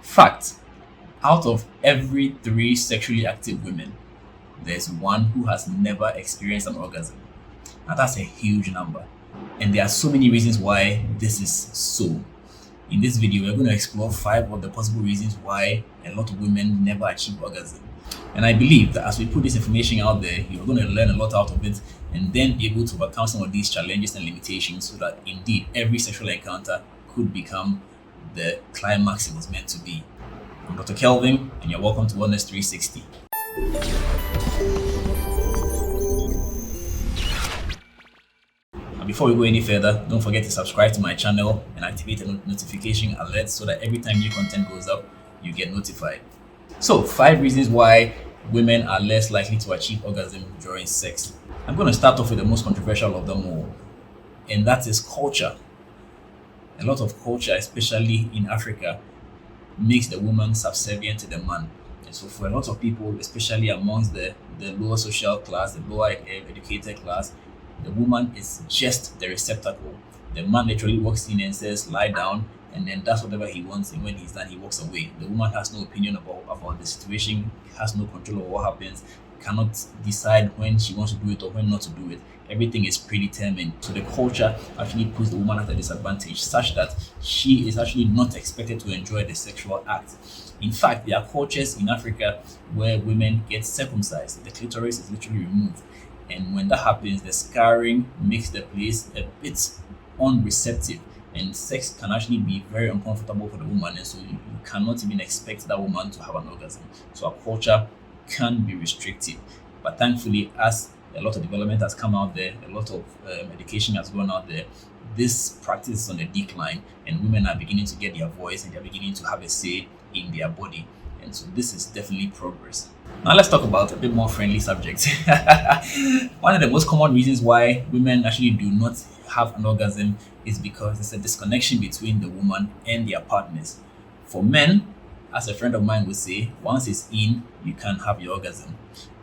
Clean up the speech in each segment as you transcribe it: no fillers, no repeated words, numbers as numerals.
Fact: out of every three sexually active women, there's one who has never experienced an orgasm. Now that's a huge number. And there are so many reasons why this is so. In this video, we're going to explore 5 of the possible reasons why a lot of women never achieve orgasm. And I believe that as we put this information out there, you're going to learn a lot out of it and then be able to overcome some of these challenges and limitations so that indeed every sexual encounter could become the climax it was meant to be. I'm Dr. Kelvin, and you're welcome to Wellness 360. Before we go any further, don't forget to subscribe to my channel and activate the notification alert so that every time new content goes up, you get notified. So, 5 reasons why women are less likely to achieve orgasm during sex. I'm going to start off with the most controversial of them all, and that is culture. A lot of culture, especially in Africa, makes the woman subservient to the man. And so for a lot of people, especially amongst the lower social class, the lower educated class, the woman is just the receptacle. The man literally walks in and says, lie down, and then does whatever he wants, and when he's done, he walks away. The woman has no opinion about the situation, has no control over what happens, cannot decide when she wants to do it or when not to do it. Everything is predetermined. So the culture actually puts the woman at a disadvantage such that she is actually not expected to enjoy the sexual act. In fact, there are cultures in Africa where women get circumcised. The clitoris is literally removed. And when that happens, the scarring makes the place a bit unreceptive, and sex can actually be very uncomfortable for the woman, and so you cannot even expect that woman to have an orgasm. So our culture can be restrictive. But thankfully, as a lot of development has come out there, a lot of education has gone out there, this practice is on the decline, and women are beginning to get their voice and they're beginning to have a say in their body. And so this is definitely progress. Now let's talk about a bit more friendly subjects. One of the most common reasons why women actually do not have an orgasm is because there's a disconnection between the woman and their partners. For men, as a friend of mine would say, once it's in, you can have your orgasm.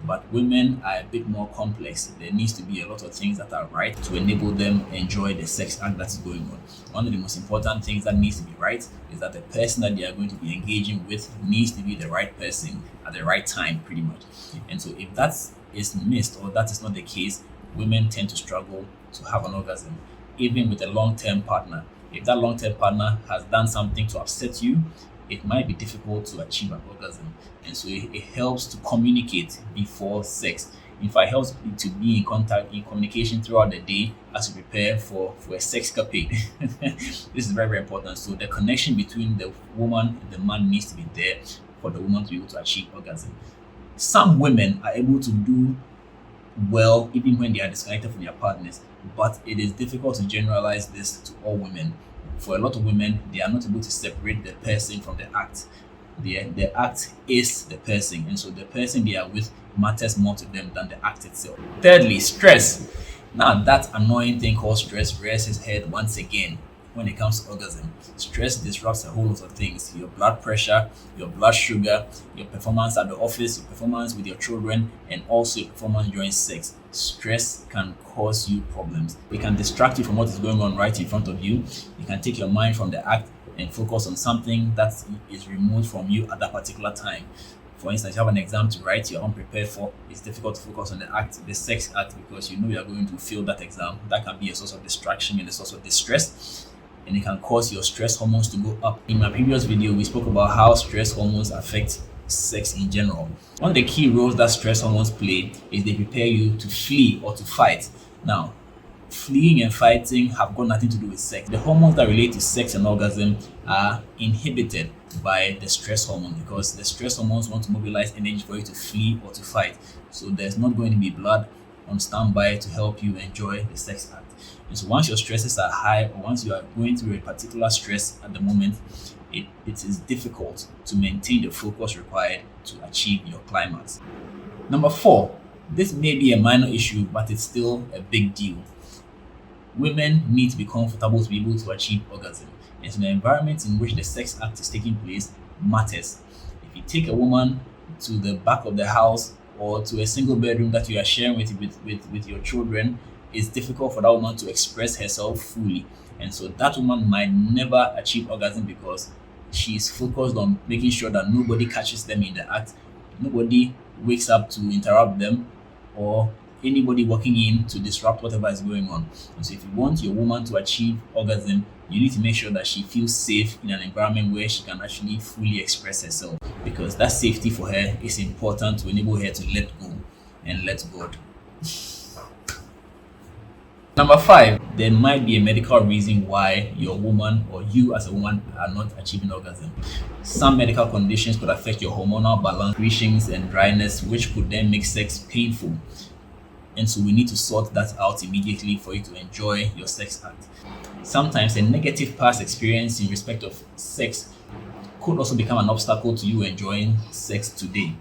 But women are a bit more complex. There needs to be a lot of things that are right to enable them enjoy the sex act that is going on. One of the most important things that needs to be right is that the person that they are going to be engaging with needs to be the right person at the right time, pretty much. And so if that is missed or that is not the case, women tend to struggle to have an orgasm, even with a long-term partner. If that long-term partner has done something to upset you, it might be difficult to achieve an orgasm. And so it helps to communicate before sex. In fact, it helps to be in contact, in communication throughout the day as you prepare for a sexcapade. This is very, very important. So the connection between the woman and the man needs to be there for the woman to be able to achieve orgasm. Some women are able to do well even when they are disconnected from their partners, but it is difficult to generalize this to all women. For a lot of women, they are not able to separate the person from the act. The act is the person, and so the person they are with matters more to them than the act itself. Thirdly, stress. Now that annoying thing called stress rears its head once again when it comes to orgasm. Stress disrupts a whole lot of things: your blood pressure, your blood sugar, your performance at the office, your performance with your children, and also your performance during sex. Stress can cause you problems. It can distract you from what is going on right in front of you. You can take your mind from the act and focus on something that is removed from you at that particular time. For instance, you have an exam to write, you're unprepared for, it's difficult to focus on the sex act, because you know you're going to fail that exam. That can be a source of distraction and a source of distress, and it can cause your stress hormones to go up. In my previous video, we spoke about how stress hormones affect sex in general. One of the key roles that stress hormones play is they prepare you to flee or to fight. Now, fleeing and fighting have got nothing to do with sex. The hormones that relate to sex and orgasm are inhibited by the stress hormone, because the stress hormones want to mobilize energy for you to flee or to fight. So there's not going to be blood on standby to help you enjoy the sex act. And so once your stresses are high, or once you are going through a particular stress at the moment, it is difficult to maintain the focus required to achieve your climax. Number 4, this may be a minor issue, but it's still a big deal. Women need to be comfortable to be able to achieve orgasm. And so the environment in which the sex act is taking place matters. If you take a woman to the back of the house or to a single bedroom that you are sharing with your children, it's difficult for that woman to express herself fully. And so that woman might never achieve orgasm because she's focused on making sure that nobody catches them in the act, nobody wakes up to interrupt them, or anybody walking in to disrupt whatever is going on. And so if you want your woman to achieve orgasm, you need to make sure that she feels safe in an environment where she can actually fully express herself, because that safety for her is important to enable her to let go and let God. Number 5, there might be a medical reason why your woman or you as a woman are not achieving orgasm. Some medical conditions could affect your hormonal balance, secretions, and dryness, which could then make sex painful. And so we need to sort that out immediately for you to enjoy your sex act. Sometimes a negative past experience in respect of sex could also become an obstacle to you enjoying sex today.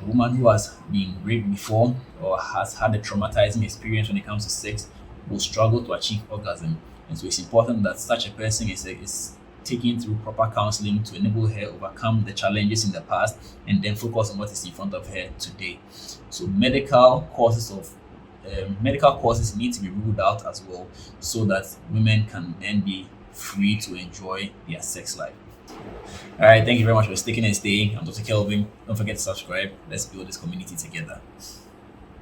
A woman who has been raped before or has had a traumatizing experience when it comes to sex will struggle to achieve orgasm. And so it's important that such a person is taken through proper counseling to enable her overcome the challenges in the past and then focus on what is in front of her today. So medical causes need to be ruled out as well, so that women can then be free to enjoy their sex life. All right, thank you very much for sticking and staying. I'm Dr. Kelvin. Don't forget to subscribe. Let's build this community together.